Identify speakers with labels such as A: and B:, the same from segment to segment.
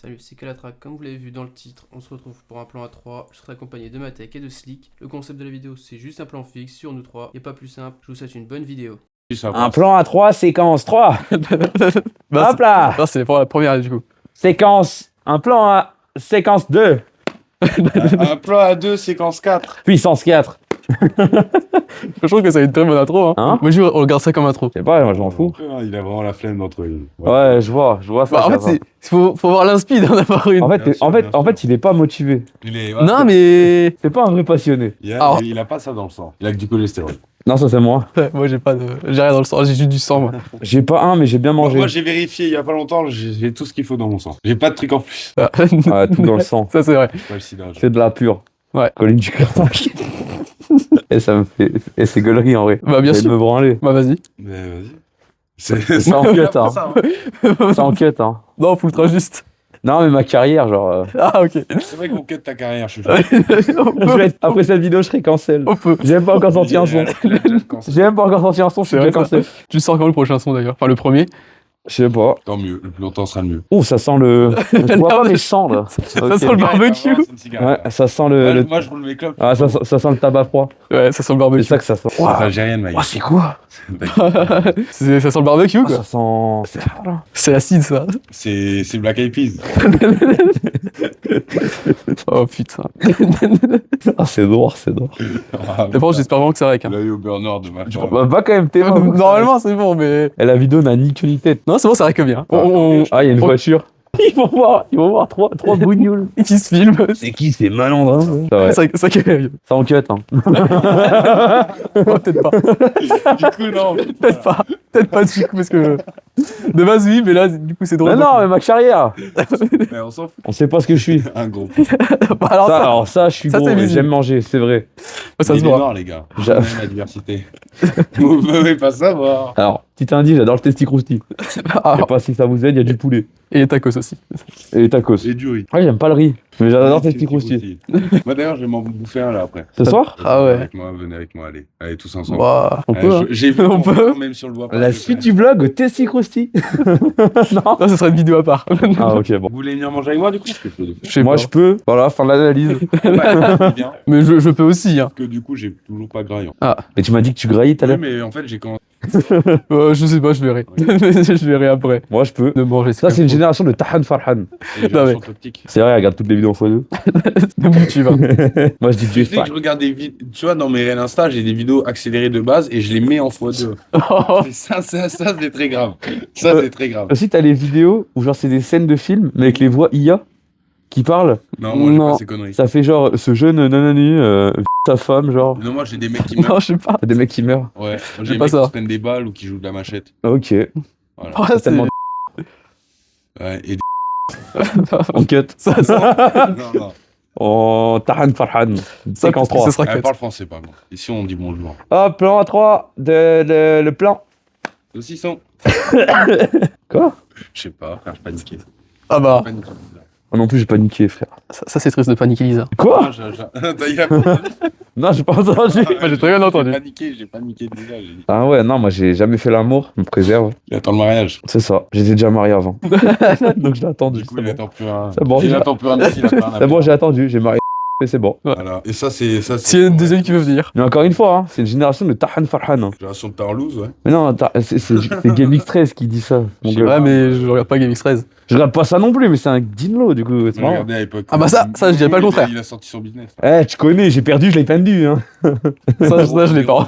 A: Salut, c'est Calatrack. Comme vous l'avez vu dans le titre, on se retrouve pour un plan à 3. Je serai accompagné de Matek et de Slick. Le concept de la vidéo, c'est juste un plan fixe sur nous trois. Et pas plus simple, je vous souhaite une bonne vidéo.
B: Un plan à 3, séquence 3.
C: Bah,
B: Hop là.
C: non, c'est pour la première du coup.
B: Séquence. Un plan à séquence 2.
D: Un plan à 2, séquence 4.
B: Puissance 4.
C: Je trouve que ça va être une très bonne intro. Hein.
B: Hein
C: Moi, on regarde ça comme intro.
B: Je sais pas, moi je m'en fous.
D: Il a vraiment la flemme d'entre eux.
B: Ouais, je vois ça.
C: Bah, en
B: ça
C: fait,
B: va.
C: faut voir l'inspi d'en avoir une.
B: En fait,
D: Bien sûr,
B: en
D: bien
B: fait, il est pas motivé.
C: Non, mais.
B: C'est pas un vrai passionné.
C: Alors-
D: Il a pas ça dans le sang. Il a que du cholestérol.
B: Non, ça c'est moi.
C: Moi, j'ai rien dans le sang, j'ai juste du sang, moi.
B: J'ai pas un, mais j'ai bien mangé.
D: Moi, j'ai vérifié il y a pas longtemps, j'ai tout ce qu'il faut dans mon sang. J'ai pas de truc en plus.
C: Ah.
B: Ouais, tout dans le sang.
C: Ça, c'est vrai.
D: C'est pas le sida.
B: C'est de la pure.
C: Ouais.
B: Colline du craquage. Et ça me fait. Et c'est gueulerie en vrai.
C: Bah, bien
B: Ça
C: sûr.
B: me branler.
C: Bah, vas-y.
D: Mais vas-y. C'est
B: Ça en cut, hein.
D: ça,
B: Ça en cut, hein.
C: Non, faut ultra juste.
B: Non, mais ma carrière, genre.
C: Ah, ok.
D: C'est vrai qu'on cut ta carrière, je suis
B: Après cette vidéo, je serai cancel.
C: On peut.
B: J'ai même pas encore sorti un son. J'ai même pas encore sorti un son, je suis
C: C'est
B: déjà
C: vrai, ça.
B: cancel.
C: Tu sors quand le prochain son d'ailleurs? Enfin, le premier.
B: Je sais pas.
D: Tant mieux, le plus longtemps sera le mieux.
B: Oh, ça sent le. Je vois pas mes cendres.
C: Ça sent le barbecue.
B: Ouais, ça sent le.
D: Moi, je roule mes clopes.
B: Ah, ça sent le tabac froid.
C: Ouais, ça sent le
B: C'est
C: barbecue.
B: ça que ça sent.
D: C'est algérienne, Maïs.
B: Oh, c'est quoi
C: Ça sent le barbecue,
B: Oh,
C: quoi.
B: ça sent. C'est fort, là.
C: C'est acide, ça.
D: C'est Black Eyed Peas.
C: Oh, putain.
B: Ah, c'est noir, c'est noir.
C: D'abord, j'espère vraiment que c'est vrai, hein.
D: L'œil au beurre noir de ma
B: Bah, va quand même, t'es mort.
C: Normalement, c'est bon, mais.
B: Et la vidéo n'a ni queue ni tête.
C: Non, c'est bon, ça règle bien.
B: Ah, il y a une voiture. Ils vont voir trois bougnoules.
C: Qui se filme.
B: C'est qui ces malandrins? Ça, ouais.
C: Ça qui arrive.
B: Ça en cut, hein.
C: Oh, peut-être pas.
D: Du coup, non.
C: Peut-être pas. Peut-être pas du coup, parce que. De base, oui, mais là, du coup, c'est drôle.
B: Mais non, mais ma carrière.
D: Mais on s'en fout.
B: On sait pas ce que je suis.
D: Un gros.
C: Bah, alors, ça,
B: Alors ça, je suis
C: ça,
B: gros,
C: c'est
B: mais
C: visible.
B: j'aime manger, c'est vrai.
C: ça se
D: Il est
C: voit.
D: noir, les gars.
B: J'a-
D: J'aime la diversité. Vous pouvez pas savoir.
B: Alors, petit indice, j'adore le testicrousti. Je
C: Ah,
B: sais pas si ça vous aide, il y a du poulet.
C: et les tacos aussi.
B: Et les tacos.
D: Et du riz.
B: Ouais, j'aime pas le riz, mais j'adore testicrousti.
D: Moi d'ailleurs, je vais m'en bouffer un là après.
B: Ce soir?
C: Ah ouais.
D: Venez avec moi, allez. Allez, tous ensemble.
C: Bah, on
D: Ouais,
C: peut. Hein.
D: J'ai vu
C: On
D: mon
C: peut.
D: frère, même si on le voit pas.
B: La
D: je
B: suite
D: fais.
B: du vlog testicrousti. Non.
C: Non, ce serait une vidéo à part.
B: Ah ok, bon.
D: Vous voulez venir manger avec moi du coup? Parce que je peux le faire.
C: Je sais
B: Moi,
C: pas.
B: je peux. Voilà, fin de l'analyse.
D: Ouais, c'est bien.
C: Mais je peux aussi, hein.
D: Parce que du coup, j'ai toujours pas graillant.
B: Mais tu m'as dit que tu graillis tout à
D: Oui,
B: l'heure.
D: mais en fait, j'ai commencé.
C: Je sais pas, je verrai. Je verrai après.
B: Moi, je peux.
C: De manger
B: Ça, c'est une génération de Tahan Farhan.
C: Non, mais-
D: optique.
B: C'est vrai, regarde toutes les vidéos en x2.
C: Même YouTube. Hein.
B: Moi, je dis
D: Tu
B: du
D: sais que je regarde des vidéos. Tu vois, dans mes réels Insta, j'ai des vidéos accélérées de base et je les mets en x2. Et ça, c'est très grave. Ça, c'est très grave.
B: Aussi, t'as les vidéos où, genre, c'est des scènes de films, mais avec les voix IA qui parlent.
D: Non, moi, j'ai
C: Non.
D: pas ces conneries.
B: Ça fait genre, ce jeune nanani, sa femme, genre.
D: Non, moi, j'ai des mecs qui meurent.
C: Non, je sais pas.
B: Des mecs qui meurent.
D: Ouais, j'ai
C: J'ai
D: des
C: pas
D: mecs
C: ça.
D: qui se prennent des balles ou qui jouent de la machette.
B: Ok.
D: Voilà.
C: Ah, c'est-
B: tellement
D: Ouais, et
B: On cut.
C: ça,
D: non, non.
B: En Tahan Farhan. Séquence 3.
C: ça sera
D: Elle
C: cut.
D: parle français, pas moi. Ici, on dit bonjour.
B: Hop, plan à 3, le plan.
D: Saucisson.
B: Quoi?
D: Je sais pas, frère, je paniquais.
C: Ah bah,
D: Paniqué.
B: Moi non plus, j'ai paniqué, frère.
C: ça c'est triste de paniquer, Lisa.
B: Quoi?
D: Ah, il a pas entendu.
B: Non, j'ai pas entendu.
C: Moi, j'ai très bien entendu.
D: J'ai paniqué déjà. J'ai dit.
B: Ah ouais, non, moi j'ai jamais fait l'amour, je me préserve.
D: Il attend le mariage.
B: C'est ça, j'étais déjà marié avant. Donc je l'ai attendu.
D: Du coup,
B: C'est
D: il
B: bon,
D: attend plus un.
B: C'est bon,
D: il
B: j'ai-
D: attend plus un mec, il a pas un
B: c'est bon, j'ai attendu, j'ai marié. Et c'est bon.
D: Voilà. Et ça, c'est.
C: S'il y a une deuxième qui veut venir.
B: Mais encore une fois, hein, c'est une génération de Tahan Farhan. hein.
D: Génération de Tarlouse, ouais.
B: Mais non, c'est GameX13 qui dit ça. mon
D: Je
B: gars.
D: sais
C: Ouais, mais je regarde pas Game X13.
B: Je regarde pas ça non plus, mais c'est un Dinlo du coup. c'est
D: J'ai
B: marrant.
D: regardé à l'époque.
C: Ah bah ça, je dirais pas le contraire.
D: Il a sorti son business.
B: Eh, tu connais, j'ai perdu, je l'ai pendu. Hein.
C: Ça, je l'ai pas.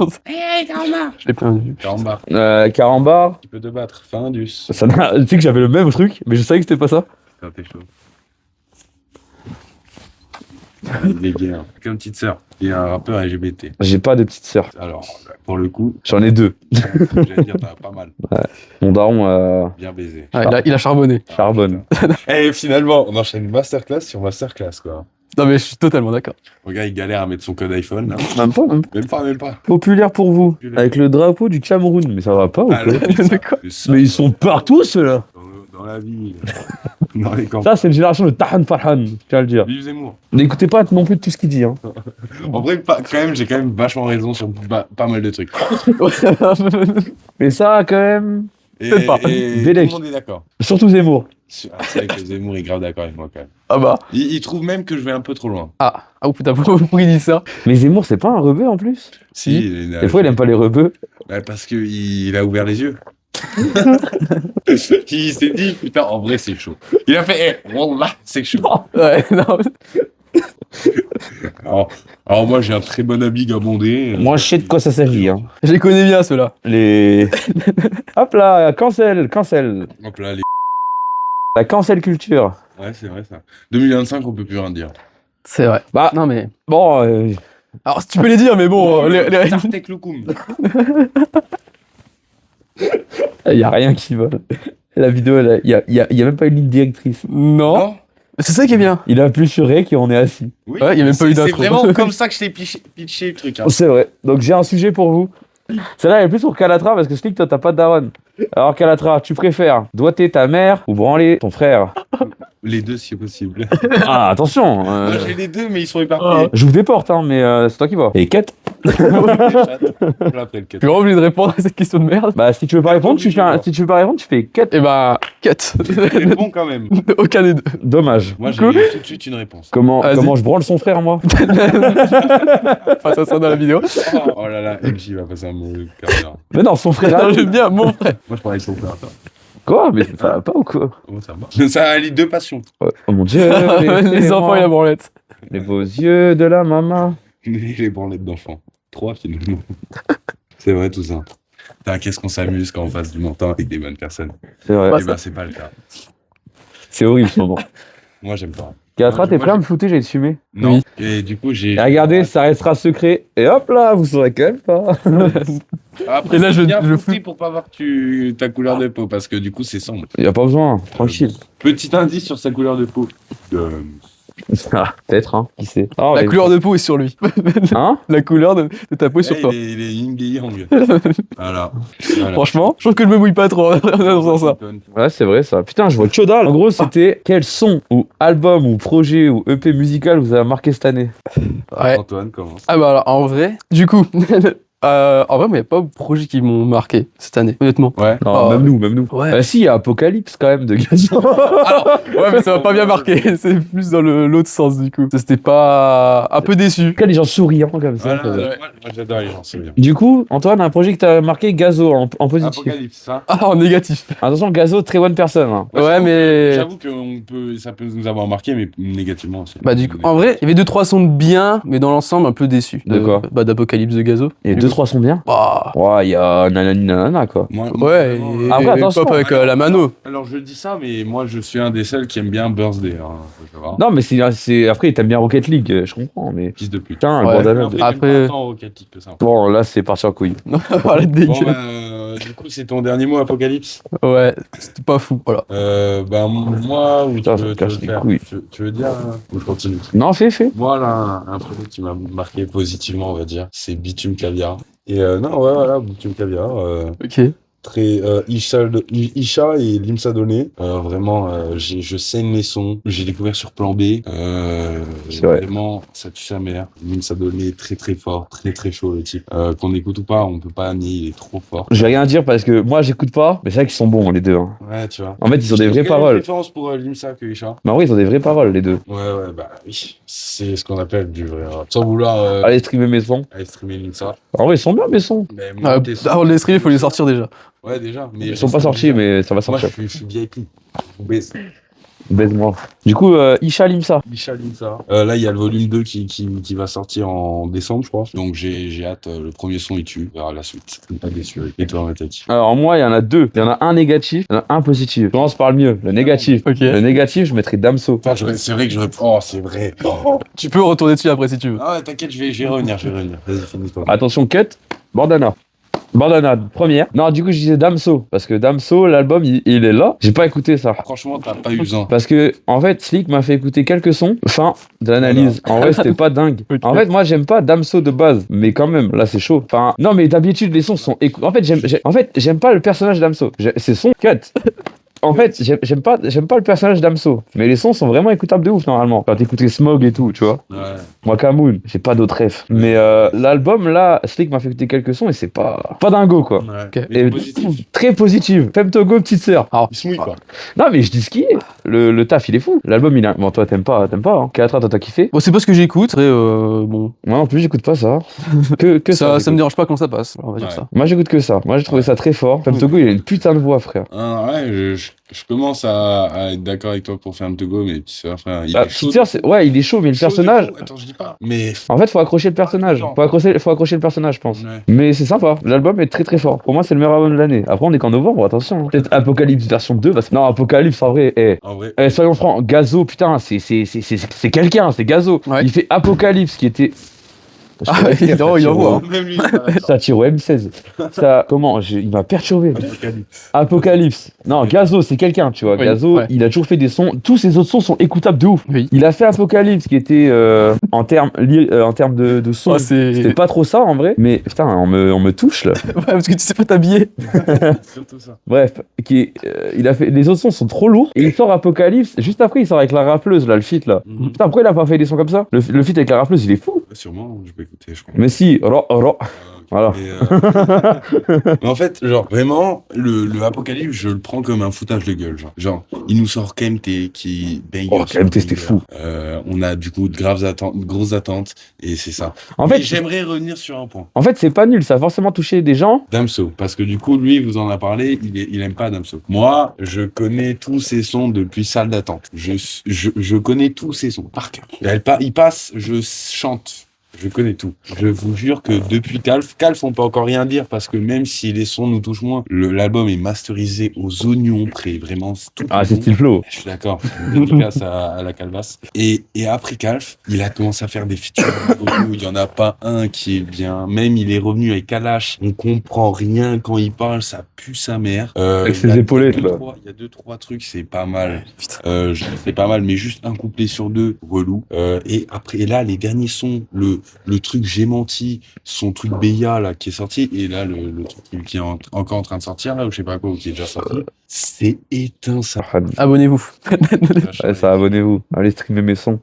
C: Je l'ai pas vu.
D: Carambar.
B: Carambar.
D: Tu peux te battre. Fais un dus.
B: Ça tu sais que j'avais le même truc, mais je savais que c'était pas ça.
D: Ça t'es chaud. Il est gay, hein. Comme petite sœur. Il est un rappeur LGBT.
B: J'ai pas de petite sœur.
D: Alors, pour le coup,
B: J'en ai deux.
D: j'allais dire, t'as pas mal.
B: Mon daron
D: Bien baisé.
C: Ouais, il a charbonné.
B: charbonne.
D: Et finalement, on enchaîne masterclass sur masterclass, quoi.
C: Non, mais je suis totalement d'accord.
D: Regarde, il galère à mettre son code iPhone, là.
B: Même pas, même pas.
D: Même pas.
B: Populaire pour vous. Avec le drapeau du Cameroun. Mais ça va pas ou quoi?
D: Alors,
C: De quoi
B: Mais ils sont partout ceux-là.
D: dans la vie, dans les camps.
B: Ça, c'est une génération de Tahan Farhan, je tiens à le dire.
D: Vive Zemmour.
B: N'écoutez pas non plus tout ce qu'il dit. Hein.
D: En vrai, j'ai quand même vachement raison sur pas mal de trucs.
B: Mais ça, quand même,
D: Et,
C: Peut-être pas.
D: et tout
B: Bellec.
D: le monde est d'accord.
B: Surtout Zemmour.
D: C'est vrai que Zemmour est grave d'accord avec moi quand même.
C: Ah bah.
D: Il trouve même que je vais un peu trop loin.
C: Ah oh putain, pourquoi il dit ça?
B: Mais Zemmour, c'est pas un rebeu en plus.
C: Si.
B: Des fois, il aime pas les rebeux.
D: Parce qu'il a ouvert les yeux. Il s'est dit, putain, en vrai, c'est chaud. Il a fait, wallah, c'est chaud.
C: Ouais, non.
D: Alors moi, j'ai un très bon habit gabondé.
B: Moi, je sais de quoi ça s'agit. Hein.
C: Je les connais bien ceux-là.
B: Les. Hop là, cancel.
D: Hop là, les...
B: La cancel culture.
D: Ouais, c'est vrai ça. 2025, on peut plus rien dire.
C: C'est vrai.
B: Bah,
C: Non mais.
B: bon,
C: Alors tu peux les dire, mais bon.
D: Tartek Loukoum.
B: il y a rien qui va. La vidéo, il y a même pas une ligne directrice.
C: Non.
D: Non.
C: C'est ça qui est bien.
B: Il a appuyé sur Rec et on est assis.
D: Oui,
C: Ouais, il y a même pas eu
D: c'est
C: d'intro.
D: vraiment comme ça que je t'ai pitché le truc. Hein.
B: C'est vrai. Donc j'ai un sujet pour vous. Celle-là, elle est plus sur Calatra parce que Slick, toi, t'as pas de daronne. Alors, Calatra, tu préfères doigter ta mère ou branler ton frère?
D: Les deux, si possible.
B: Ah, attention.
D: Moi, j'ai les deux, mais ils sont éparpillés.
B: J'ouvre des portes, hein, mais c'est toi qui vois. Et quête?
D: Après le
C: Je suis vraiment obligé de répondre à cette question de merde.
B: Bah, si tu veux pas répondre, tu fais
D: D'accord.
B: si tu veux pas répondre, tu fais quête.
C: Et bah, cut.
D: C'est bon quand même.
C: Aucun des deux.
B: Dommage.
D: Moi, j'ai
C: Cool.
D: tout de suite une réponse.
C: Vas-y.
B: Comment je branle son frère, moi?
C: Enfin, ça sera dans la vidéo.
D: Oh là là, MJ va passer un mauvais quart d'heure.
B: Mais non, son frère.
C: Non, j'aime bien mon frère.
D: Moi, je parlais avec son frère.
B: Quoi? Mais ça va pas ou quoi?
D: Comment ça va? Ça allie deux passions.
B: Ouais. Oh mon dieu.
C: Les enfants et la branlette.
B: Les beaux yeux de la maman.
D: Les branlettes d'enfants. 3 finalement. C'est vrai tout ça. Putain, qu'est-ce qu'on s'amuse quand on passe du bon temps avec des bonnes personnes.
B: C'est vrai.
C: Bah,
D: Eh ben, c'est pas le cas.
B: C'est horrible ce moment.
D: Moi, j'aime pas.
B: Calatra, t'es
D: Moi,
B: prêt à me fouter? J'ai fumé.
D: Non.
C: Oui.
D: Et du coup, j'ai.
B: Et regardez, ça restera secret. Et hop là, vous saurez quand même pas.
D: Après,
C: Et là, je-
D: bien
C: je
D: foutu pour pas voir ta couleur de peau parce que du coup, c'est sombre.
B: Y a pas besoin, tranquille.
D: Petit indice sur sa couleur de peau.
B: Ah, peut-être, hein, qui sait. Oh,
C: La
B: les-
C: couleur de peau est sur lui.
B: Hein?
C: La couleur de ta peau est sur toi.
D: Il est yin et yang. Voilà.
C: Franchement, je trouve que je me mouille pas trop en faisant ça.
B: Ouais, c'est vrai ça. Putain, je vois que dalle. En gros, c'était quel son ou album ou projet ou EP musical vous avez marqué cette année?
C: Ouais.
D: Antoine commence.
C: Ah bah alors, en vrai, du coup, en vrai, mais il n'y a pas beaucoup de projets qui m'ont marqué cette année, honnêtement.
D: Ouais.
B: Non,
C: Oh.
B: même nous.
C: Ouais.
B: Si, il y a Apocalypse quand même de Gazo.
C: Ouais, mais ça m'a pas bien marqué. C'est plus dans l'autre sens, du coup. C'était pas... Un peu déçu.
B: Quel les gens souriants comme ça.
D: Voilà,
B: ça.
D: moi, j'adore les gens souriants.
B: Du coup, Antoine, un projet que t'as marqué Gazo en positif.
D: Apocalypse, ça.
C: Ah, en négatif.
B: Attention, Gazo, très bonne personne. Hein.
C: Ouais, mais...
D: J'avoue que ça peut nous avoir marqué, mais négativement aussi.
C: Bah du coup, en vrai, il y avait 2-3 sons de bien, mais dans l'ensemble, un peu déçu.
B: De quoi?
C: Bah d'Apocalypse de Gazo.
B: Et 2-3 sont bien.
C: Bah...
B: Ouais, il y a Nanani Nanana quoi.
D: Moi,
C: Ouais,
D: vraiment,
C: et,
B: Après,
C: et
B: attention.
C: pop avec la mano.
D: Alors je dis ça, mais moi je suis un des seuls qui aime bien Birthday. Hein, faut savoir.
B: Non, mais c'est après, t'aimes bien Rocket League, je comprends, mais.
D: Fils de pute.
B: Putain,
C: Ouais.
B: bandana.
D: Après,
C: Après-
D: j'aime pas tant Rocket League que ça.
B: Bon, là, c'est parti en couille.
C: Non, voilà,
D: Bon,
C: dégueu.
D: du coup, c'est ton dernier mot, Apocalypse.
C: Ouais, c'était pas fou, voilà.
D: Bah, moi, ou
B: Putain,
D: tu
B: ça
D: veux,
B: me
D: tu veux
B: cache les
D: faire
B: couilles.
D: tu veux dire ou je continue?
B: Non, fais.
D: Moi, là, un truc qui m'a marqué positivement, on va dire, c'est Bitume Caviar. Et non, ouais, voilà, Bitume Caviar.
C: Ok.
D: Très Isha et Limsa Donné. Vraiment, je saigne les sons. J'ai découvert sur Plan B.
B: C'est vrai.
D: Vraiment, ça tue sa mère. Limsa Donné, très très fort, très très chaud le type. Qu'on écoute ou pas, on peut pas nier, il est trop fort.
B: Je vais rien dire parce que moi, j'écoute pas, mais c'est vrai qu'ils sont bons, les deux. Hein.
D: Ouais, tu vois.
B: En fait, ils ont des
D: J'ai
B: vraies
D: quand même une
B: paroles.
D: préférence pour Limsa que Isha.
B: Mais en vrai, ils ont des vraies paroles, les deux.
D: Ouais, bah oui. C'est ce qu'on appelle du vrai rap. Sans vouloir
B: Allez streamer mes sons.
D: aller streamer Limsa.
B: En vrai, ils sont bien, mes sons.
D: Mais moi, tes sons-
C: Avant de les streamer, il faut les sortir déjà.
D: Ouais, déjà. Mais
B: Ils sont pas sortis, mais ça va
D: Moi,
B: sortir.
D: je suis VIP. Je vous baise.
B: Baise-moi. Du coup, Isha Limsa.
D: Isha Limsa. Là, il y a le volume 2 qui va sortir en décembre, je crois. Donc, j'ai hâte. Le premier son, il tue. On verra la suite. Je suis pas déçu. Et toi, ma tête.
B: Alors, moi, il y en a deux. Il y en a un négatif, il y en a un positif. Je commence par le mieux, le négatif.
C: Ok.
B: Le négatif, je mettrais Damso.
D: C'est vrai que j'aurais. Oh, c'est vrai. Oh.
C: Tu peux retourner dessus après si tu veux.
D: Ah, ouais, t'inquiète, je vais revenir. Vas-y, finis-toi.
B: Attention, cut. Bandana. Bandana, première. Non, du coup, je disais Damso. Parce que Damso, l'album, il est là. J'ai pas écouté ça.
D: Franchement, t'as pas eu besoin.
B: Parce que, en fait, Slick m'a fait écouter quelques sons. Fin de l'analyse. En vrai, c'était pas dingue.
C: Ok.
B: En fait, moi, j'aime pas Damso de base. Mais quand même, là, c'est chaud. Enfin, non, mais d'habitude, les sons sont. En fait, j'aime pas le personnage Damso. C'est son cut. en fait, j'aime pas le personnage d'Amso, mais les sons sont vraiment écoutables de ouf normalement. Quand t'écoutes les Smog et tout, tu vois.
D: Ouais.
B: Moi, Kamoun, j'ai pas d'autres refs. Mais l'album là, Slick m'a fait écouter quelques sons et c'est pas dingo quoi.
D: Ouais.
C: Ok.
D: Mais
B: Et
D: positif.
B: très positif. Femtogo, petite sœur.
D: Il se mouille, quoi.
B: Non, mais je dis ce qui est. Le taf, il est fou. L'album, il a. Bon, toi, t'aimes pas. Hein. Kalatra, toi, t'as kiffé.
C: Bon, c'est pas ce que j'écoute. Après, bon,
B: Moi, en plus, j'écoute pas ça. Que
C: ça me
B: j'écoute.
C: dérange pas quand ça passe. On va dire
D: Ouais.
C: ça.
B: Moi, j'écoute que ça. Moi, j'ai trouvé ça très fort. Femtogo, il a une putain de voix, frère.
D: Ah, ouais, je commence à être d'accord avec toi pour faire un Togo, mais petite sœur, frère. Il
B: Bah,
D: est chaud.
B: petite sœur, ouais, il est chaud, mais le
D: Chaud de
B: personnage.
D: fou. Attends, je dis pas. Mais.
B: En fait, faut accrocher le personnage. Faut accrocher le personnage, je pense.
D: Ouais.
B: Mais c'est sympa. L'album est très très fort. Pour moi, c'est le meilleur album de l'année. Après, on est qu'en novembre, attention. Peut-être Apocalypse version 2. Non, Apocalypse, en vrai.
D: En vrai.
B: Soyons francs, Gazo, putain, c'est quelqu'un, c'est Gazo.
C: Ouais.
B: Il fait Apocalypse qui était.
C: Ah, il envoie. Hein.
D: Même lui.
B: Ça tire au M16. Ça, comment il m'a perturbé. Apocalypse. Non, Gazo, c'est quelqu'un, tu vois.
C: Oui,
B: Gazo,
C: ouais.
B: il a toujours fait des sons. Tous ses autres sons sont écoutables de ouf.
C: Oui.
B: Il a fait Apocalypse qui était en termes de son.
C: Oh, c'est.
B: C'était pas trop ça en vrai. Mais putain, on me touche là.
C: Ouais, parce que tu sais pas t'habiller.
D: Surtout ça.
B: Bref, il a fait. Les autres sons sont trop lourds. Et il sort Apocalypse. Juste après, il sort avec la rappeuse là, le feat là.
D: Mhm.
B: Putain, pourquoi il a pas fait des sons comme ça? Le feat avec la rappeuse, il est fou.
D: Sûrement, je peux écouter, je crois.
B: Mais si, voilà.
D: Mais en fait, genre, vraiment, le Apocalypse, je le prends comme un foutage de gueule. Genre il nous sort KMT qui banger.
B: Oh, KMT, c'était fou.
D: On a du coup de grosses attentes, et c'est ça.
B: En
D: Mais
B: fait,
D: j'aimerais revenir sur un point.
B: c'est pas nul, ça a forcément touché des gens.
D: Damso, parce que du coup, lui, vous en a parlé, il aime pas Damso. Moi, je connais tous ses sons depuis salle d'attente. Je connais tous ses sons par cœur. Il passe, je chante. Je connais tout. Je vous jure que depuis Calf, on peut encore rien dire parce que même si les sons nous touchent moins, l'album est masterisé aux oignons près, vraiment tout.
B: Ah, c'est style flow.
D: Je suis d'accord. Dédicace à la Calvasse. Et après Calf, il a commencé à faire des features. Il y en a pas un qui est bien. Même il est revenu avec Kalash. On comprend rien quand il parle. Ça pue sa mère.
B: Avec
D: Il y a
B: ses épaulettes, là.
D: Il y a 2-3 trucs, c'est pas mal. C'est pas mal, mais juste un couplet sur 2, relou. Et après, là, les derniers sons, le truc J'ai menti, son truc Béa là qui est sorti, et là le truc qui est encore en train de sortir là, ou je sais pas quoi, ou qui est déjà sorti, c'est éteint ça.
C: Abonnez-vous.
B: Ouais, ça, abonnez-vous. Allez streamer mes sons.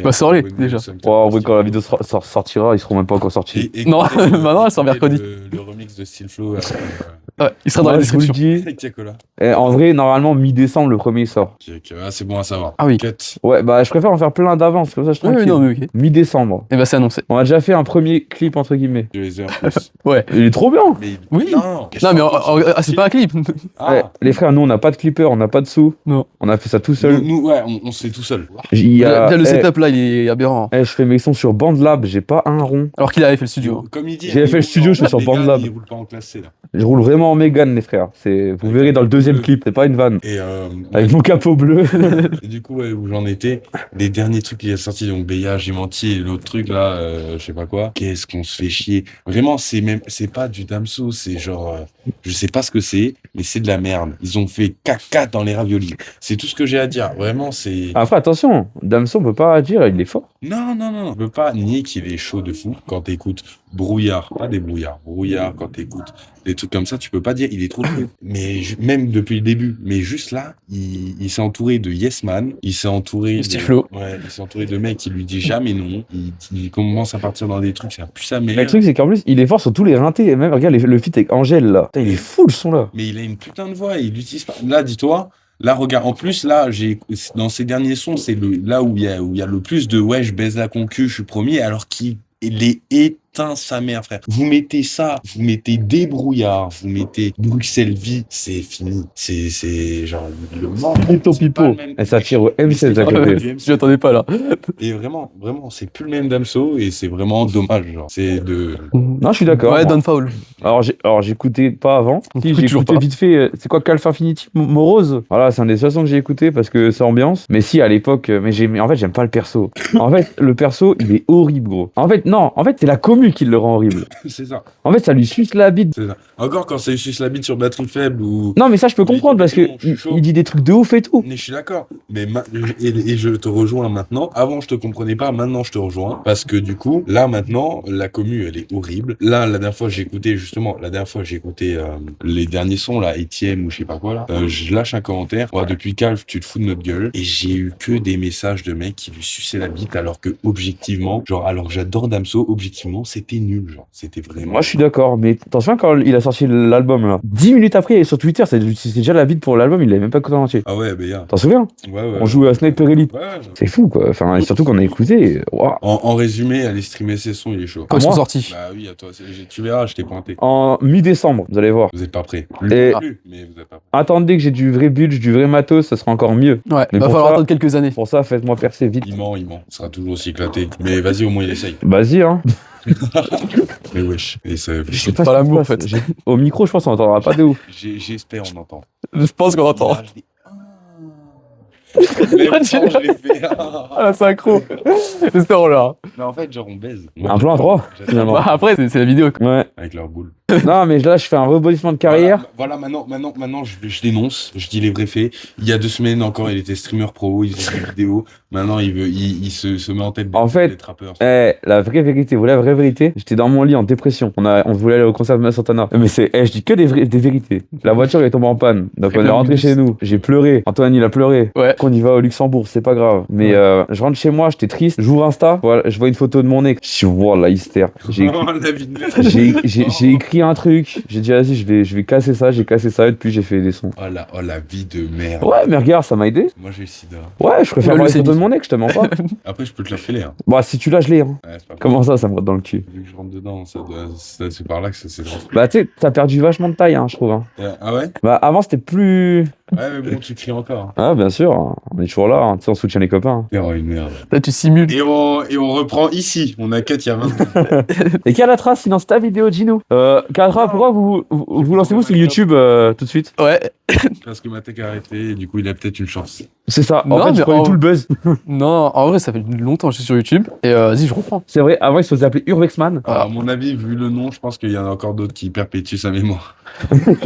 C: Bah, sors-les, déjà.
B: En vrai, quand la vidéo sortira, ils seront même pas encore sortis.
C: Non, maintenant, elle sort mercredi.
D: Le remix de Steel Flow
C: Ouais, il sera dans la
B: Moi, je vous le
C: description.
B: dis.
D: avec Tiakola.
B: En vrai, normalement, mi-décembre, le premier il sort.
D: C'est bon à savoir.
C: Ah oui.
D: Cut.
B: Ouais, bah, je préfère en faire plein d'avance, comme ça, je suis
C: Oui,
B: tranquille.
C: non, mais ok.
B: Mi-décembre.
C: Et bah, c'est annoncé.
B: On a déjà fait un premier clip, entre guillemets.
D: Je les ai en plus.
C: Ouais.
B: Il est trop bien.
D: Mais
C: Oui.
D: Non,
C: Non, mais c'est pas un clip.
D: Ah.
B: Ouais, les frères, nous, on n'a pas de clipper, on n'a pas de sous.
C: Non.
B: On a fait ça tout seul.
D: Nous, ouais, on se fait tout seul.
B: Il y a...
C: Déjà, le
B: eh,
C: setup là, il est aberrant.
B: je fais mes sons sur BandLab, j'ai pas un rond.
C: Alors qu'il avait fait le studio.
D: Comme il dit,
B: J'ai fait le studio, je suis sur BandLab.
D: Il roule pas en classe C là.
B: Je roule vraiment en Mégane, les frères. Vous verrez dans le deuxième clip, c'est pas une vanne.
D: Et
B: Avec mon capot bleu.
D: Et du coup, ouais, où j'en étais, les derniers trucs qui sont sortis, donc Béa, J'ai menti, et l'autre truc là, je sais pas quoi, qu'est-ce qu'on se fait chier. Vraiment, c'est pas du Damso, c'est genre, je sais pas ce que c'est, mais c'est de la merde. Ils ont fait caca dans les raviolis. C'est tout ce que j'ai à dire. Vraiment, c'est...
B: Après, attention, Damso, on peut pas dire, il est fort.
D: Non, je peux pas nier qu'il est chaud de fou quand t'écoutes Brouillard, pas des brouillards, Brouillard, quand t'écoutes des trucs comme ça, tu peux pas dire il est trop chaud. Mais même depuis le début, mais juste là, il s'est entouré de Yes Man, il s'est entouré
C: Steve Flo.
D: Ouais, il s'est entouré de mecs qui lui disent jamais non. Il commence à partir dans des trucs, c'est un plus sa mère.
B: Mais le truc, c'est qu'en plus, il est fort sur tous les rintés. Et même, regarde le feat avec Angèle, là. Putain, il est fou, le son, là.
D: Mais il a une putain de voix, il l'utilise pas. Là, dis-toi. Là, regarde, en plus, là, dans ces derniers sons, c'est là où il y a le plus de ouais, je baise la concu, je suis premier, alors qu'il est éteint sa mère, frère. Vous mettez ça, vous mettez des brouillards, vous mettez Bruxelles Vie, c'est fini. C'est genre le monde.
B: Pipo, pipo. Et ça tire au M16 à côté.
C: Je l'attendais pas là.
D: Et vraiment, c'est plus le même Damso, et c'est vraiment dommage, genre. C'est de...
B: Non, je suis d'accord.
C: Ouais,
B: moi.
C: Downfall.
B: Alors, j'écoutais pas avant. Si, j'ai
C: Toujours
B: écouté
C: pas.
B: vite fait. C'est quoi, Calf Infinity Morose? Voilà, c'est un des seuls sons que j'ai écouté parce que c'est ambiance. Mais si, à l'époque, en fait, j'aime pas le perso. En fait, le perso, il est horrible, gros. En fait, non, c'est la comédie commu qui le rend horrible.
D: C'est ça,
B: En fait, ça lui suce la bite.
D: c'est ça. Encore quand ça lui suce la bite sur batterie faible ou...
B: Non, mais ça, je peux comprendre parce que
D: Je suis chaud.
B: il dit des trucs de ouf et tout.
D: Mais je suis d'accord. Mais et je te rejoins maintenant. Avant, je te comprenais pas. Maintenant, je te rejoins. Parce que du coup, là, maintenant, la commu, elle est horrible. Là, la dernière fois, j'ai écouté, justement, les derniers sons, là, Etienne ou je sais pas quoi, là. Je lâche un commentaire. Ouais, depuis Calf, tu te fous de notre gueule. Et j'ai eu que des messages de mecs qui lui suçaient la bite alors que, objectivement, genre, alors j'adore Damso, objectivement, c'était nul, genre. C'était vraiment.
B: Moi, je suis d'accord, mais attention, quand il a sorti l'album, là, 10 minutes après, sur Twitter, c'était déjà la bite pour l'album, il l'avait même pas écouté en entier.
D: Ah ouais, bien.
B: T'en souviens?
D: Ouais, ouais.
B: On jouait à Sniper Elite.
D: Ouais.
B: C'est fou, quoi. Enfin, et surtout qu'on a écouté. Waouh.
D: En résumé, aller streamer ses sons, il est chaud.
C: Quand ils sont
B: moi
C: sortis.
D: Bah oui, à toi, tu verras, je t'ai pointé.
B: En mi-décembre, vous allez voir.
D: Vous êtes pas prêts.
B: Et-
D: Plus, mais vous êtes pas prêts.
B: Attendez que j'ai du vrai budget, du vrai matos, ça sera encore mieux.
C: Ouais,
B: Mais
C: va
B: pour
C: falloir
B: ça-
C: attendre quelques années.
B: Pour ça, faites-moi percer vite.
D: Il ment. Il sera toujours aussi éclaté. Mais vas-y, au moins il essaye.
B: Vas-y, hein.
D: Mais wesh. Et ça,
B: Je sais
C: pas
B: ce qui
C: l'amour,
B: se
C: en
B: passe.
C: fait.
B: Au micro, je pense qu'on entendra pas de ouf.
D: j'espère, on entend.
C: Je pense qu'on entend.
D: Là, je dis, Même quand je l'ai fait.
C: Ah, la synchro. J'espère on l'aura.
D: Mais en fait, genre, on baise.
B: Un plan à 3, finalement.
C: Bah, après, c'est la vidéo. quoi.
B: Ouais.
D: Avec leur boule.
B: Non, mais là, je fais un rebondissement de carrière.
D: Voilà, maintenant, je dénonce. Je dis les vrais faits. Il y a 2 semaines encore, il était streamer pro, il faisait des vidéos. Maintenant, il se met en tête
B: En fait,
D: des trappeurs.
B: La vraie vérité, vous voulez la vraie vérité? J'étais dans mon lit en dépression. On voulait aller au concert de Mel Santana. Mais je dis que des vérités. La voiture est tombée en panne. Donc on est rentré chez nous. J'ai pleuré. Antoine, il a pleuré.
C: Ouais.
B: Qu'on y va au Luxembourg, c'est pas grave. Mais je rentre chez moi, j'étais triste. J'ouvre Insta. Voilà, je vois une photo de mon ex. Je vois la hystère. J'ai écrit,
D: La vie de merde.
B: j'ai écrit un truc. J'ai dit, vas-y, je vais casser ça. J'ai cassé ça et depuis, j'ai fait des sons.
D: Oh la vie de merde.
B: Ouais, mais regarde, ça m'a aidé.
D: Moi, j'ai le sida.
B: Ouais, je préfère
C: Le
B: voir les
C: leucémie.
B: photos de mon ex, je te mens pas.
D: Après, je peux te la filer. Hein.
B: Bah, si tu l'as, je l'ai. Hein.
D: Ouais, c'est pas grave.
B: Comment ça me rote dans le cul?
D: Vu que je rentre dedans, c'est par là que ça s'est lancé.
B: Bah, tu sais, t'as perdu vachement de taille, hein, je trouve. Hein.
D: Ah ouais?
B: Bah, avant, c'était plus.
D: Ouais, mais bon, tu cries encore.
B: Ah, bien sûr, hein. On est toujours là, hein. Tu sais, on soutient les copains. hein.
D: Oh, une merde.
C: Là, tu simules.
D: Et on reprend ici. On a 4 il y a 20
B: Et Calatra, sinon c'est ta vidéo, Gino. Calatra, pourquoi vous lancez-vous sur YouTube tout de suite?
C: Ouais.
D: Parce que Matek a arrêté et du coup, il a peut-être une chance.
B: C'est ça,
C: Non,
B: en fait, je
C: mais
B: prenais tout le buzz.
C: Non, en vrai, ça fait longtemps que je suis sur YouTube. Et vas-y, je reprends.
B: C'est vrai, avant, il se faisait appeler Urbexman.
C: Ah.
D: À mon avis, vu le nom, je pense qu'il y en a encore d'autres qui perpétuent sa mémoire.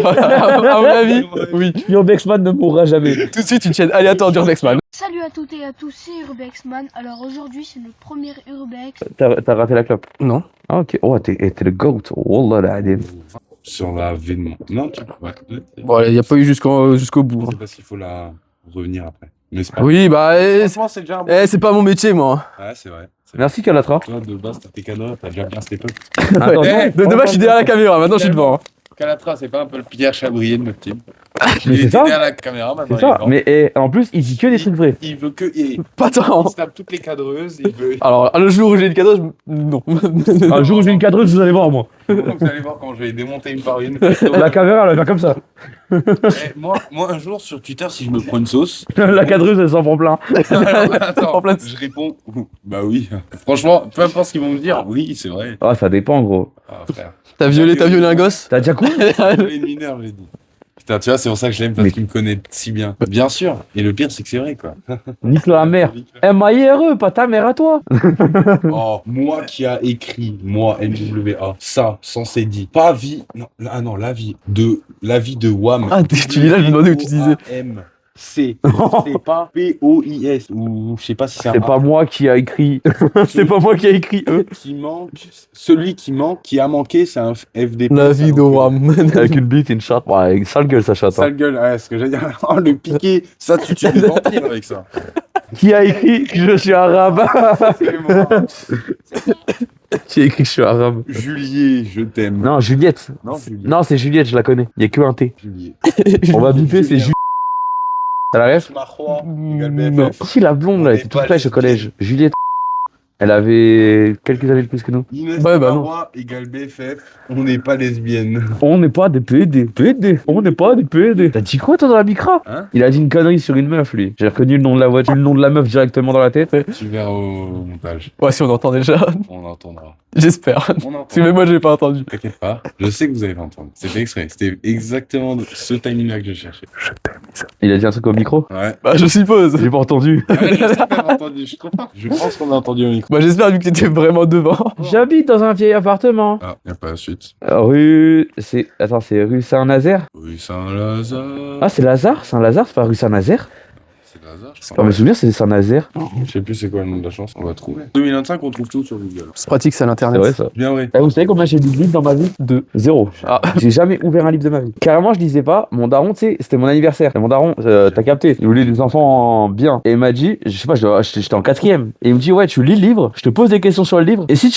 C: À mon avis, oui.
B: Urbexman ne mourra jamais.
C: Tout de suite, une chaîne aléatoire d'Urbexman.
E: Salut à toutes et à tous, c'est Urbexman. Alors aujourd'hui, c'est notre premier Urbex.
B: T'as raté la clope.
C: Non.
B: Ah, ok. Oh, t'es le GOAT. Oh là là, allez.
D: Sur la V de mon. Non, tu ouais.
C: Bon, il n'y a pas eu jusqu'au bout.
D: Je
C: hein.
D: sais pas s'il faut la revenir après. Mais c'est pas.
C: Oui, bah,
D: Franchement, c'est déjà un bon.
C: c'est pas mon métier, moi.
D: Ouais, c'est vrai.
B: Merci, Calatra.
D: Toi, de base, t'as tes cadeaux, t'as déjà bien step up.
B: Attends,
C: De base, je suis derrière la caméra. Maintenant, je suis devant. hein.
D: Calatra, c'est pas un peu le Pierre Chabrier de notre team.
B: Mais
D: Il
B: c'est
D: était
B: ça.
D: derrière la caméra, maintenant
B: C'est ça.
D: il est
B: Mais en plus, il dit que des trucs vrais.
D: Il veut que. Il
C: Pas tant.
D: se tape toutes les cadreuses. Il veut.
C: Alors, le jour où j'ai le cadeau, non.
B: Un jour où j'ai une cadreuse, vous allez voir, moi.
D: Vous allez voir quand je vais les démonter une par une.
B: La caméra, elle va faire comme ça.
D: Eh, moi, un jour sur Twitter, si je me prends une sauce,
B: La cadreuse, elle s'en prend plein.
D: alors, attends,
C: En plein-
D: je réponds bah oui. Franchement, peu importe ce qu'ils vont me dire, oui, c'est vrai.
B: Ah, ça dépend, gros.
D: Ah, frère.
C: T'as violé un gosse.
B: T'as déjà quoi?
D: Les mineurs, j'ai dit. Putain, tu vois, c'est pour ça que je l'aime parce
B: Mais-
D: qu'il me connaît si bien. Bien sûr. Et le pire, c'est que c'est vrai, quoi.
B: Nique la mère. MAIRE, pas ta mère à toi.
D: Oh, moi qui a écrit, moi, NWA, ça, censé dit. Pas vie. Non, ah non, la vie de Wham.
C: Ah, tu lis là, je me demandais où tu disais.
D: C. C'est pas P-O-I-S. Ou je sais pas si c'est un
B: C'est pas moi qui a écrit. C'est pas moi qui a écrit eux.
D: qui manque. Celui qui manque, qui a manqué, c'est un FDP.
C: La
D: ça,
C: vie de
D: donc,
C: Wam.
B: Avec une bite et une chatte. Ouais, sale gueule sa chatte. hein.
D: Sale gueule, ouais, ce que j'allais dire. Oh, le piqué, ça, tu tues des vampires avec ça.
B: Qui a écrit je suis arabe?
D: C'est moi.
B: Qui a écrit je suis arabe?
D: Juliet, je t'aime.
B: Non, Juliette.
D: Non, Juliet.
B: Non, c'est Juliette, je la connais. Il y a que un T.
D: Juliet.
B: On va biper, c'est Juliette. T'as la ref?
D: Mahroa,
C: Non.
B: Si, la blonde, là, elle était toute fraîche au collège. Juliette. Elle avait quelques années de plus que nous.
D: Inès
C: Ouais, bah non.
D: Mahroa égale BFF, on n'est pas lesbienne.
B: On n'est pas des PD. PD. On n'est pas des PD. T'as dit quoi, toi, dans la micra?
D: Hein?
B: Il a dit une connerie sur une meuf, lui. J'ai reconnu le nom de la voiture, le nom de la meuf directement dans la tête.
D: Tu verras au montage,
C: Ouais, si on entend déjà.
D: on entendra.
C: J'espère.
D: On
C: Parce que même
D: entendra.
C: moi, j'ai pas entendu.
D: T'inquiète pas, je sais que vous allez l'entendre. C'était extrait, c'était exactement ce timing-là que je cherchais. Je t'aime.
B: Il a dit un truc au micro.
D: Ouais.
C: Bah, je suppose.
B: J'ai pas entendu.
D: Ouais, je sais qu'on a entendu, je suis trop fort. Je pense qu'on a entendu au micro.
C: Bah, j'espère vu que t'étais vraiment devant.
B: J'habite dans un vieil appartement.
D: Ah, y a pas la suite.
B: Rue. Attends, c'est rue Saint-Nazaire.
D: Oui, Saint-Lazare.
B: Ah, c'est Lazare. Saint-Lazare, c'est pas rue Saint-Nazaire.
D: C'est Lazare, je
B: Dans
D: crois.
B: mes souvenirs, c'est Saint-Nazaire.
D: Je sais plus c'est quoi le nom de la chanson. On va trouver. 2025, on trouve tout sur Google.
C: C'est pratique, c'est à
B: C'est
C: l'internet.
B: vrai ça.
D: Bien vrai.
B: Eh, vous savez combien j'ai lu de livres dans ma vie
C: 2.
B: 0.
C: Ah.
B: J'ai jamais ouvert un livre de ma vie. Carrément, je lisais pas. Mon daron, tu sais, c'était mon anniversaire. Et mon daron, t'as capté, il voulait des enfants bien. Et il m'a dit, je sais pas, j'étais en 4ème. Et il me dit, ouais, tu lis le livre, je te pose des questions sur le livre. Et si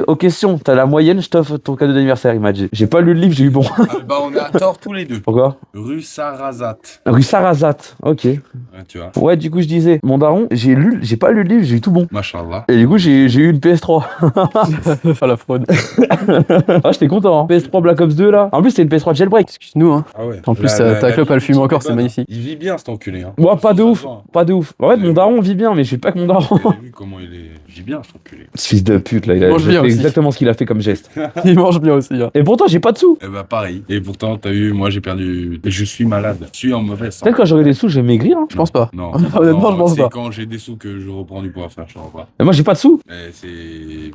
B: aux questions, t'as la moyenne, je t'offre ton cadeau d'anniversaire. Il m'a dit, j'ai pas lu le livre, j'ai eu bon.
D: Ah, bah, on a tort tous les deux.
B: Pourquoi
D: Rue Sarrazat.
B: Rue Sarrazat. Ok.
D: Ouais, tu vois.
B: Ouais, du coup, je disais, mon daron, j'ai pas lu le livre, j'ai eu tout bon.
D: Machallah.
B: Et du coup, j'ai eu une PS3.
C: Enfin, la fraude.
B: Ah, j'étais content, hein. PS3 Black Ops 2 là. En plus, c'était une PS3 jailbclope.
C: Excuse-nous, hein.
D: Ah ouais.
C: En plus, ta clope, elle fume encore, c'est magnifique.
D: Il vit bien cet enculé. Hein.
B: Ouais, pas de
D: Ça
B: ouf.
D: se voit, hein.
B: Pas de ouf. En fait, mon daron vit bien, mais je suis pas que mon daron.
D: Vous avez vu comment il est. Il vit bien cet enculé.
B: Ce fils de pute là, il a
C: mange
B: fait
C: bien aussi.
B: exactement ce qu'il a fait comme geste.
C: Il mange bien aussi, hein.
B: Et pourtant, j'ai pas de sous.
D: Eh bah pareil. Et pourtant, t'as vu, moi j'ai perdu. Je suis malade. Je suis en mauvaise santé.
B: Peut-être quand j'aurai des sous, je vais maigrir. Hein.
C: Je pense pas.
D: Non.
C: Honnêtement, je pense
D: c'est
C: pas.
D: quand j'ai des sous que je reprends du poids, frère, je t'en pas.
B: Mais moi, j'ai pas de sous.
D: Mais c'est.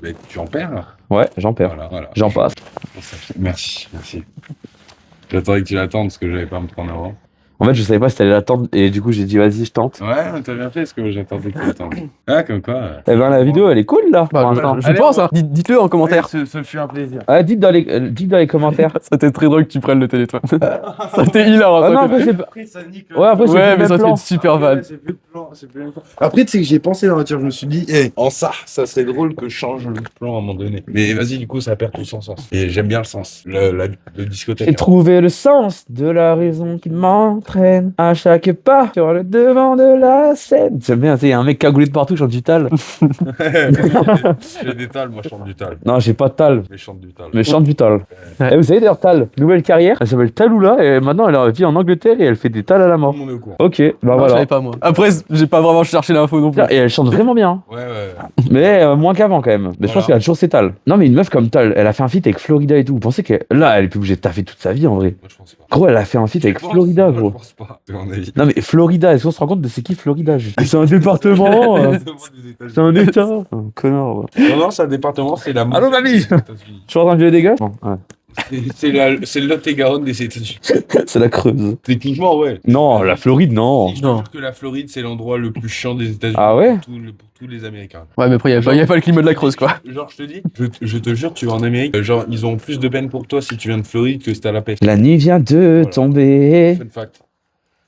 D: Mais tu en perds là.
B: Ouais, j'en perds.
D: Voilà.
B: J'en passe.
D: Merci. J'attendais que tu l'attendes parce que j'avais pas à me prendre avant.
B: En fait, je savais pas si t'allais l'attendre et du coup, j'ai dit, vas-y, je tente.
D: Ouais, t'as bien fait ce que j'attendais que tu l'attendes. Ah, comme quoi.
B: Eh ben, la vidéo, elle est cool là.
C: Bah,
B: pour l'instant.
C: je pense, hein. Dites-le en commentaire.
D: Ce fut un plaisir.
B: Ah, dites dans les commentaires.
C: Ça t'est très drôle que tu prennes le téléphone. Ça t'est hilarant.
B: Ah
C: ça
B: non,
C: t'est-
B: après, c'est pas.
D: Après, ça nique.
B: Ouais, après, c'est
C: Ouais,
B: plus
C: mais
B: le
C: ça
B: même
C: fait
B: plan.
C: une super vanne.
D: Après, tu sais que j'ai pensé dans la voiture, je me suis dit, en ça serait drôle que je change le plan à un moment donné. Mais vas-y, du coup, ça perd tout son sens. Et j'aime bien le sens, le discothèque.
B: J'ai trouvé le sens de la raison qui m'entraîne à chaque pas sur le devant de la scène. J'aime bien, tu sais, il y a un mec cagoulé de partout, chante du tal.
D: J'ai des tales, moi je chante du tal.
B: Non, j'ai pas de tal,
D: Mais je chante du tal.
B: mais je chante du tal.
C: Ouais.
B: Et vous savez d'ailleurs, Tal, nouvelle carrière, elle s'appelle Taloula et maintenant elle vit en Angleterre et elle fait des tals à la
D: Tout
B: mort.
D: le monde est au courant.
B: Ok, bah
C: Non, je
B: voilà.
C: savais pas moi. Après, j'ai pas vraiment cherché l'info non plus.
B: Et elle chante vraiment bien,
D: Ouais.
B: mais moins qu'avant quand même. Mais je pense
D: Voilà.
B: qu'elle a toujours ses tals. Non, mais une meuf comme Tal, elle a fait un feat avec Florida et tout. Vous pensez que là, elle est plus obligée de taffer toute sa vie en vrai.
D: Moi je pense pas.
B: Gros, elle a fait un feat avec Florida, gros.
D: Je pense pas, à mon avis.
B: Non, mais Florida, est-ce qu'on se rend compte de c'est qui Florida juste C'est un département, c'est un état. Un connard, ouais.
D: Non, c'est un département, c'est la.
B: Allô, mamie Je suis en train de virer des gars Bon, ouais.
D: C'est le Lot-et-Garonne des États-Unis.
B: C'est la Creuse.
D: Techniquement, ouais.
B: Non, la Floride, non.
D: Je te jure que la Floride, c'est l'endroit le plus chiant des États-Unis.
B: Ah ouais
D: pour tous les Américains.
C: Ouais, mais après, y a pas le climat de la Creuse, quoi.
D: Genre, je te dis, je te jure, tu vas en Amérique, genre, ils ont plus de peine pour toi si tu viens de Floride que si t'as la pêche.
B: La nuit vient de
D: Voilà.
B: tomber.
D: Fun fact.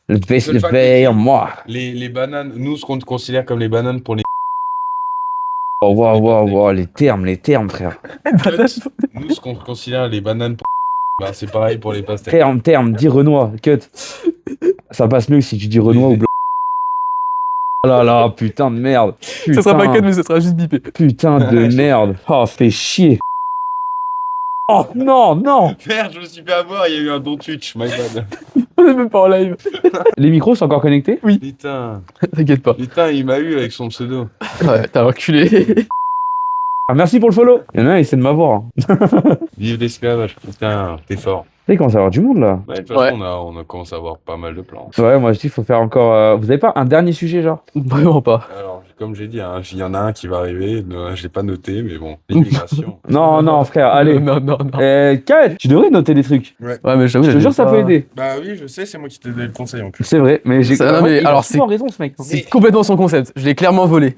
B: Le baisse
D: Fun
B: le
D: fact,
B: veille en moi.
D: Les bananes, nous, ce qu'on considère comme les bananes pour les.
B: Oh, wow, les termes, frère.
D: Nous, ce qu'on considère les bananes pour. Bah, c'est pareil pour les pastèques.
B: Terme, dis Renoir, cut. Ça passe mieux si tu dis Renoir ou blanc. Oh là là, putain de merde.
C: Ça sera pas cut, mais ça sera juste bipé.
B: Putain de merde. Oh, fais chier. Oh, non.
D: Merde, je me suis fait avoir, il y a eu un don Twitch, my bad.
C: On est même pas en live.
B: Les micros sont encore connectés
D: Putain,
C: T'inquiète pas.
D: il m'a eu avec son pseudo.
C: Ouais, t'as reculé.
B: Ah, merci pour le follow. Il y en a un, il essaie de m'avoir. Hein.
D: Vive l'esclavage, putain, t'es fort.
B: Tu sais, il commence à y avoir du monde là.
D: Ouais, de toute façon, on a commencé à avoir pas mal de plans.
B: Ouais, moi je dis, il faut faire encore. Vous avez pas un dernier sujet, genre
C: Vraiment pas.
D: Alors, comme j'ai dit, hein, il y en a un qui va arriver, je l'ai pas noté, mais bon, l'immigration.
B: Non, frère, allez.
C: Non.
B: Kyle, tu devrais noter des trucs.
C: Ouais, mais j'avoue,
B: Je te jure, ça peut aider.
D: Bah oui, je sais, c'est moi qui t'ai donné le conseil en plus.
B: C'est vrai, mais j'ai.
C: Ça, non, mais
B: il a
C: alors,
B: souvent raison, ce mec.
C: C'est complètement son concept. Je l'ai clairement volé.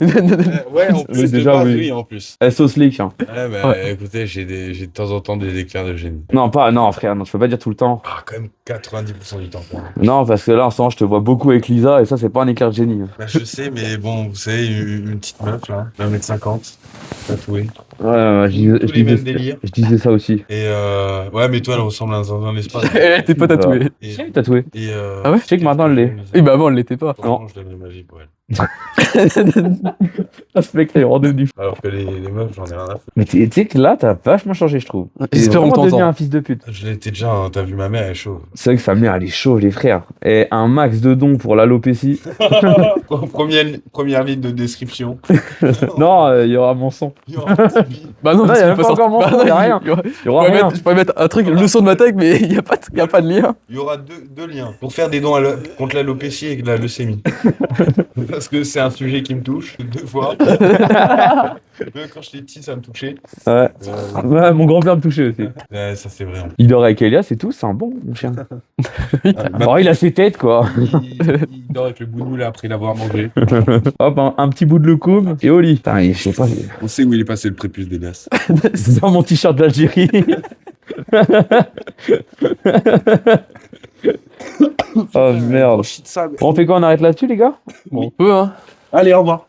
D: Ouais, en plus,
B: déjà,
D: déjà,
B: oui.
D: oui, en plus.
B: SO Slick. Hein.
D: Ouais, bah
C: Ouais.
D: écoutez, j'ai de temps en temps des éclairs de génie.
B: Non, frère, non, je peux pas dire tout le temps.
D: Ah, quand même 90% du temps. Quoi.
B: Non, parce que là, en ce moment, je te vois beaucoup avec Lisa et ça, c'est pas un éclair de génie.
D: Bah, je sais, mais bon, vous savez, une petite meuf, là, 1m50, tatouée.
B: Ouais,
D: Tous les mêmes délires.
B: je disais ça aussi.
D: Et ouais, mais toi, elle ressemble à un espace.
C: Elle était pas tatouée.
D: Et,
B: Je sais que tatoué.
C: Ah ouais
B: Je sais que maintenant, elle l'est.
C: Et bah avant, elle l'était pas.
D: Franchement, je donnerais ma vie pour elle.
B: Ah, ce mec là, il est redevenu.
D: Alors que les meufs, j'en ai rien à foutre.
B: Mais tu sais que là, t'as vachement changé, je trouve. T'es
C: J'espère qu'on
B: vraiment devenu
C: t'entend.
B: un fils de pute.
D: Je l'étais déjà, hein, t'as vu ma mère, elle est chauve.
B: C'est vrai que sa mère, elle est chaude, les frères. Et un max de dons pour l'alopécie.
D: Première ligne de description.
B: Non, il y aura mon son.
D: Il y aura un petit bip.
C: Bah non,
B: Non,
C: parce
B: y a
C: qu'il
B: même
C: faut
B: pas
C: sortir-
B: encore mon
C: Bah
B: son,
C: non,
B: y a rien.
C: il y aura-
B: Il y aura rien.
C: je pourrais mettre un truc, le son de ma tech, mais il n'y a pas de lien.
D: Il y aura deux liens pour faire des dons contre l'alopécie et la leucémie. Parce que c'est un sujet qui me touche 2 fois. Même quand j'étais petit, ça me touchait.
B: Ouais. Ouais, mon grand-père me touchait aussi.
D: Ouais, ça c'est vrai.
B: Il dort avec Elias et tout, c'est un bon, mon chien. Oh, il a ses têtes, quoi.
D: Il dort avec le bougnoul après l'avoir mangé.
B: Hop, un petit bout de loukoum et au lit. Putain, je sais pas.
D: On sait où il est passé le prépuce d'Elias.
B: C'est dans mon t-shirt d'Algérie. Oh merde.
D: shit, ça.
B: Bon, on fait quoi? On arrête là-dessus, les gars?
C: Bon, on peut, hein.
D: Allez, au revoir.